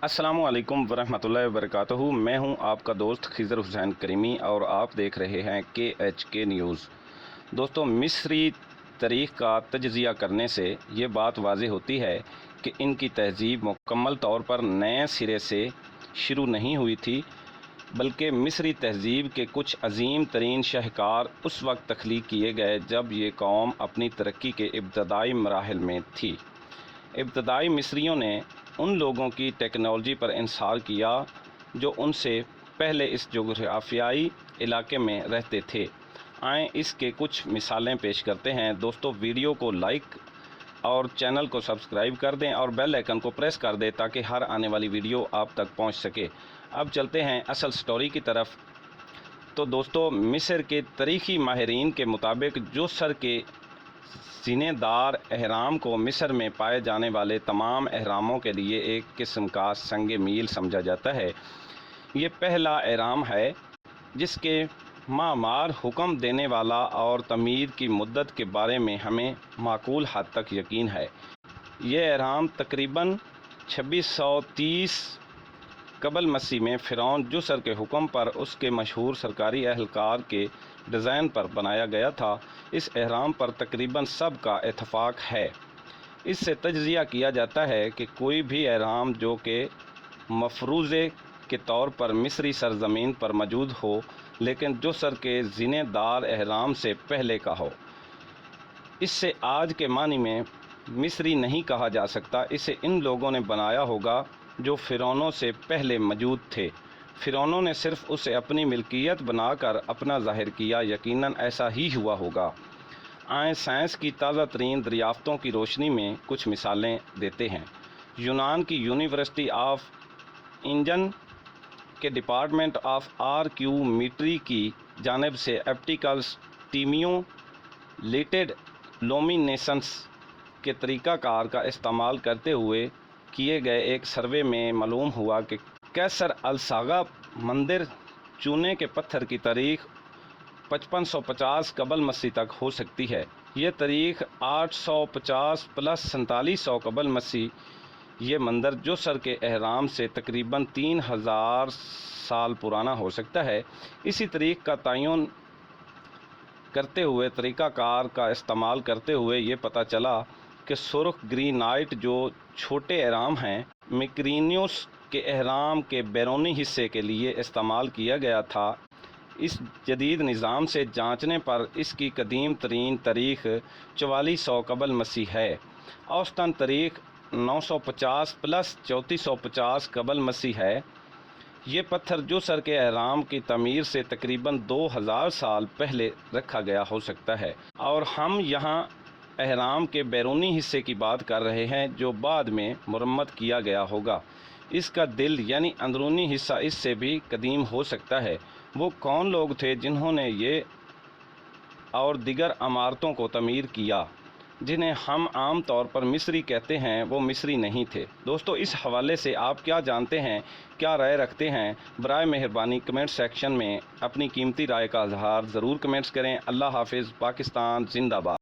अस्सलाम वालेकुम वरहमतुल्लाहि वबरकातुहू। मैं हूं आपका दोस्त खिज़र हुसैन करीमी और आप देख रहे हैं KHK न्यूज़। दोस्तों, मिस्री तारीख़ का तजज़िया करने से ये बात वाज़ेह होती है कि इनकी तहज़ीब मुकम्मल तौर पर नए सिरे से शुरू नहीं हुई थी, बल्कि मिस्री तहज़ीब के कुछ अज़ीम तरीन शाहकार उस वक्त तख्लीक़ किए गए जब ये कौम अपनी तरक्की के इब्तदाई मराहिल में थी। इब्तदाई मिस्रियों ने उन लोगों की टेक्नोलॉजी पर इंसार किया जो उनसे पहले इस जोग्राफियाई इलाके में रहते थे। आएँ इसके कुछ मिसालें पेश करते हैं। दोस्तों, वीडियो को लाइक और चैनल को सब्सक्राइब कर दें और बेल आइकन को प्रेस कर दें ताकि हर आने वाली वीडियो आप तक पहुंच सके। अब चलते हैं असल स्टोरी की तरफ। तो दोस्तों, मिस्र के तारीख़ी माहिरीन के मुताबिक जोसर के सीनेदार एहराम को मिस्र में पाए जाने वाले तमाम एहरामों के लिए एक किस्म का संग मील समझा जाता है। ये पहला एहराम है जिसके मामार हुक्म देने वाला और तमीर की मुद्दत के बारे में हमें माकूल हद तक यकीन है। ये एहराम तकरीबन 2630 कबल मसीह में फ़िरौन जोसर के हुक्म पर उसके मशहूर सरकारी एहलकार के डिज़ाइन पर बनाया गया था। इस एहराम पर तकरीबन सब का इत्तफ़ाक़ है। इससे तजज़िया किया जाता है कि कोई भी एहराम जो कि मफरूज़े के तौर पर मिस्री सरज़मीन पर मौजूद हो लेकिन जोसर के ज़िनेदार एहराम से पहले का हो, इससे आज के मानी में मिस्री नहीं कहा जा सकता। इसे इन लोगों ने बनाया होगा जो फ़िरौनों से पहले मौजूद थे। फ़िरौनों ने सिर्फ़ उसे अपनी मिल्कियत बनाकर अपना ज़ाहिर किया। यकीनन ऐसा ही हुआ होगा। आएँ साइंस की ताज़ा तरीन दरियाफ़तों की रोशनी में कुछ मिसालें देते हैं। यूनान की यूनिवर्सिटी ऑफ इंजन के डिपार्टमेंट ऑफ आर्क्यूमेट्री की जानिब से ऑप्टिकल स्टिम्युलेटेड लुमिनेसेंस के तरीक़ाकार का इस्तेमाल करते हुए किए गए एक सर्वे में मालूम हुआ कि कैसर अल-सागा मंदिर चूने के पत्थर की तारीख़ 5550 कबल मसीह तक हो सकती है। ये तारीख़ 850 प्लस 4700 कबल मसीह ये मंदिर जोसर के एहराम से तकरीबन 3000 साल पुराना हो सकता है। इसी तारीख़ का तयन करते हुए तरीक़ाकार का इस्तेमाल करते हुए ये पता चला कि सुर्ख ग्रीनाइट जो छोटे एहराम हैं मिकरीनियोस के एहराम के बैरूनी हिस्से के लिए इस्तेमाल किया गया था। इस जदीद निज़ाम से जांचने पर इसकी कदीम तरीन तारीख़ 4400 कबल मसीह है। औसतन तारीख़ 950 प्लस 3450 कबल मसीह है। ये पत्थर जोसर के एहराम की तमीर से तकरीबन 2000 साल पहले रखा गया हो सकता है। और हम यहाँ एहराम के बैरूनी हिस्से की बात कर रहे हैं जो बाद में मुरम्मत किया गया होगा। इसका दिल यानी अंदरूनी हिस्सा इससे भी कदीम हो सकता है। वो कौन लोग थे जिन्होंने ये और दिगर इमारतों को तमीर किया जिन्हें हम आम तौर पर मिस्री कहते हैं, वो मिस्री नहीं थे। दोस्तों, इस हवाले से आप क्या जानते हैं, क्या राय रखते हैं? बराए मेहरबानी कमेंट सेक्शन में अपनी कीमती राय का इजहार ज़रूर कमेंट्स करें। अल्लाह हाफिज़। पाकिस्तान जिंदाबाद।